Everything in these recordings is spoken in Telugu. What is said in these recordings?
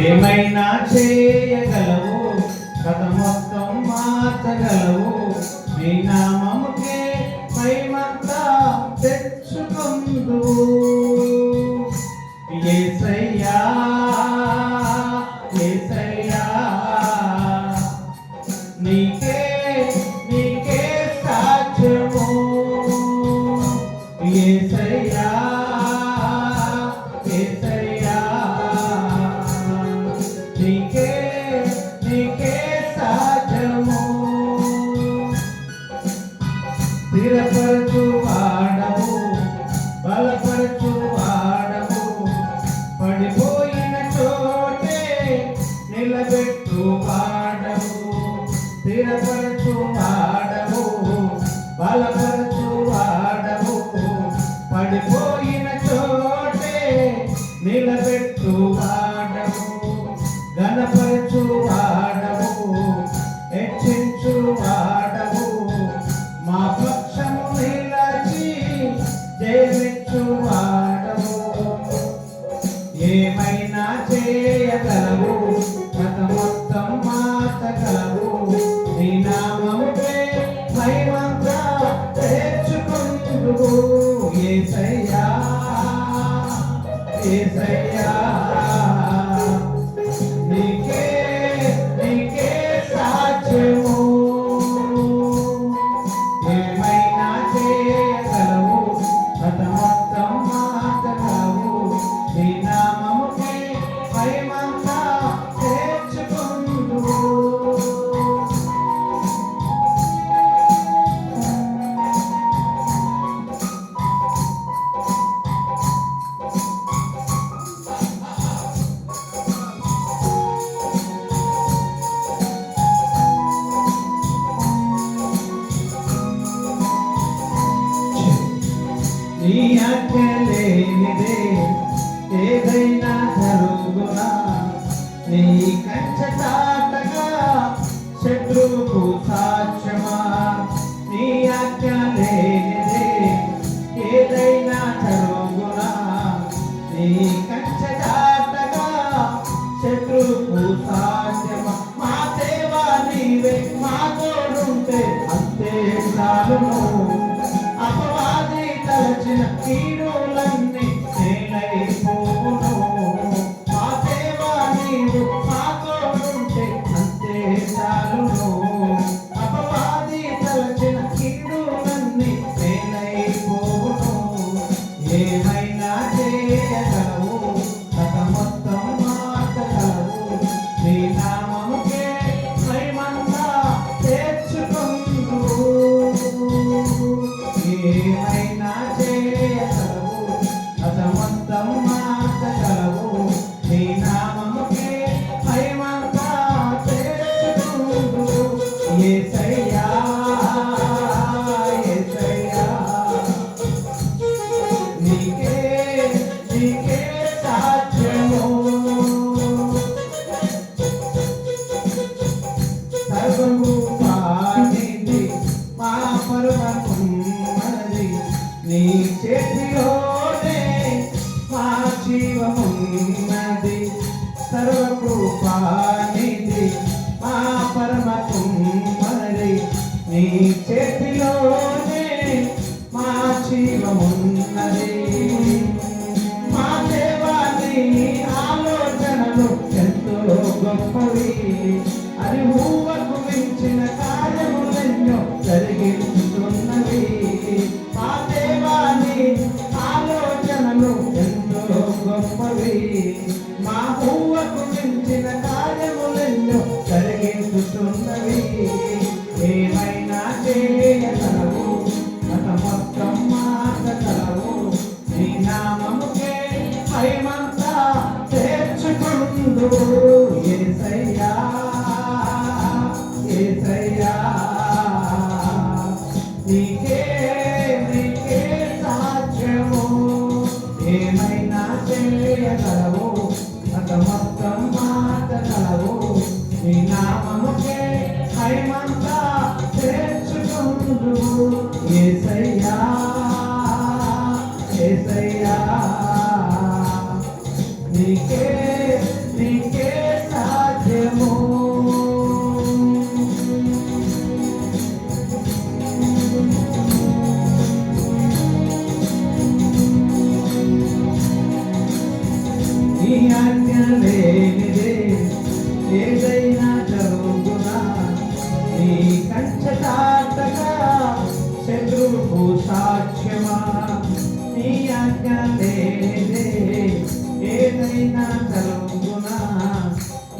ఏమైనా చేయగలవు, కథ మొత్తం మార్చగలవు. నీ నామముకే మహిమంతా తెచ్చుకొందువు. యేసయ్యా యేసయ్యా నీకే నీకే సాధ్యము. యేసయ్యా యేసయ్యా నీకే నీకే సాధ్యము. స్థిరపరచు వాడవు, బలపరచు వాడవు, పడిపోయిన చోటే నిలబెట్టు వాడవు. స్థిరపరచు వాడవు, బలపరచు వాడవు, పడిపోయిన చోటే నిలబెట్టు వాడవు. ఘనపరచు వాడవు, హెచ్చించు వాడవు, మా పక్షము నిలచి జయమిచ్చు వాడవు. ఏమైనా చేయగలవు, కథ మొత్తం మార్చగలవు. నీ నామముకే మహిమంతా తెచ్చుకొందువు. యేసయ్యా యేసయ్యా నీకే నీకే సాధ్యము. ఏమైనా చేయగలవు, కథ మొత్తం మార్చగలవు. నీ నామముకే మహిమంతా తెచ్చుకొందువు. నీ ఆజ్ఞ లేనిదే ఏదైనా జరుగునా. నీ కంచె దాటగా శత్రువుకు సాక్ష్యమా. నీ ఆజ్ఞ లేనిదే ఏదైనా జరుగునా. నీ కంచె దాటగా శత్రువుకు సాక్ష్యమా. మా దేవా నీవే మా తోడుంటే అంతే చాలును. అపవాది తలచిన కీడులన్నీ నేలైపోవును. మా దేవా నీవు మా తోడుంటే అంతే చాలును. అపవాది తలచిన కీడులన్నీ నేలైపోవును. ఏమైనా చేయగలవు, కథ మొత్తం మార్చగలవు. నీ నామముకే మహిమంతా తెచ్చుకొందువు. ఏమైనా చేయగలవు, కథ మొత్తం మార్చగలవు. నీ నామముకే మహిమంతా తెచ్చుకొందువు. యేసయ్యా యేసయ్యా నీకే నీకే సాధ్యము. సర్వము పానిది మా పరమకున్నది. నీ చేతిలోనే మా జీవమున్నది. సర్వకృపానిది మా పరమకున్నది. నీ చేతిలోనే మా జీవమున్నది. మా దేవాని ఆలోచనలు ఎంతో గొప్పవి. అది ఊహకు మించిన కార్యములెన్నో జరిగించుతున్నవి. మా దేవాని ఆలోచనలు ఎంతో గొప్పవి. మా ఊహకు మించిన కార్యములెన్నో జరిగించుతున్నవి. ఏమైనా చేయగలవు, కథ మొత్తం మార్చగలవు. నీ నామముకే మహిమంతా తెచ్చుకొందువు. యేసయ్యా యేసయ్యా నీకే నీకే సాధ్యము. ఏమైనా చేయగలవు, కథ మొత్తం మార్చగలవు. నీ నామముకే మహిమంతా తెచ్చుకొందువు. యేసయ్యా యేసయ్యా నీకే నీకే ఆజ్ఞ లేనిదే ఏదైనా జరుగునా నీ కంచె దాటగా శత్రువు సాక్ష్యమా నీ ఆజ్ఞ లేనిదే ఏదైనా జరుగునా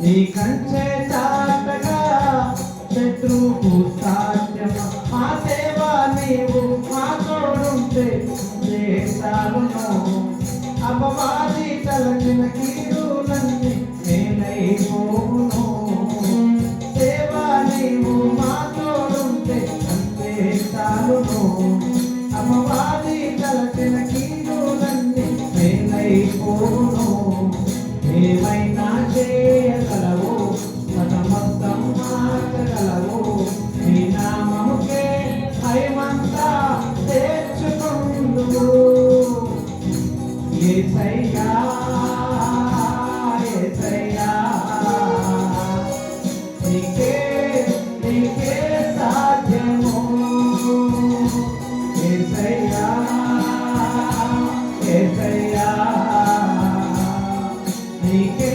నీ కంచె దాటగా శత్రువు సాక్ష్యమా మా దేవా నీవు మా తోడుంటే దేశాలను అపవాది తలచిన కీడులన్నీ నేనైపోను దేవా నీవు మా తోడుంటే అంతే చాలును అపవాది తలచిన కీడులన్నీ నేనైపోను ఏమైనా చేయగలవు మొత్తం మార్చగలవు నీ నామముకే హైమంతా తెచ్చుకుందు యేసయ్యా యేసయ్యా నీకే నీకే సాధ్యము యేసయ్యా యేసయ్యా నీకే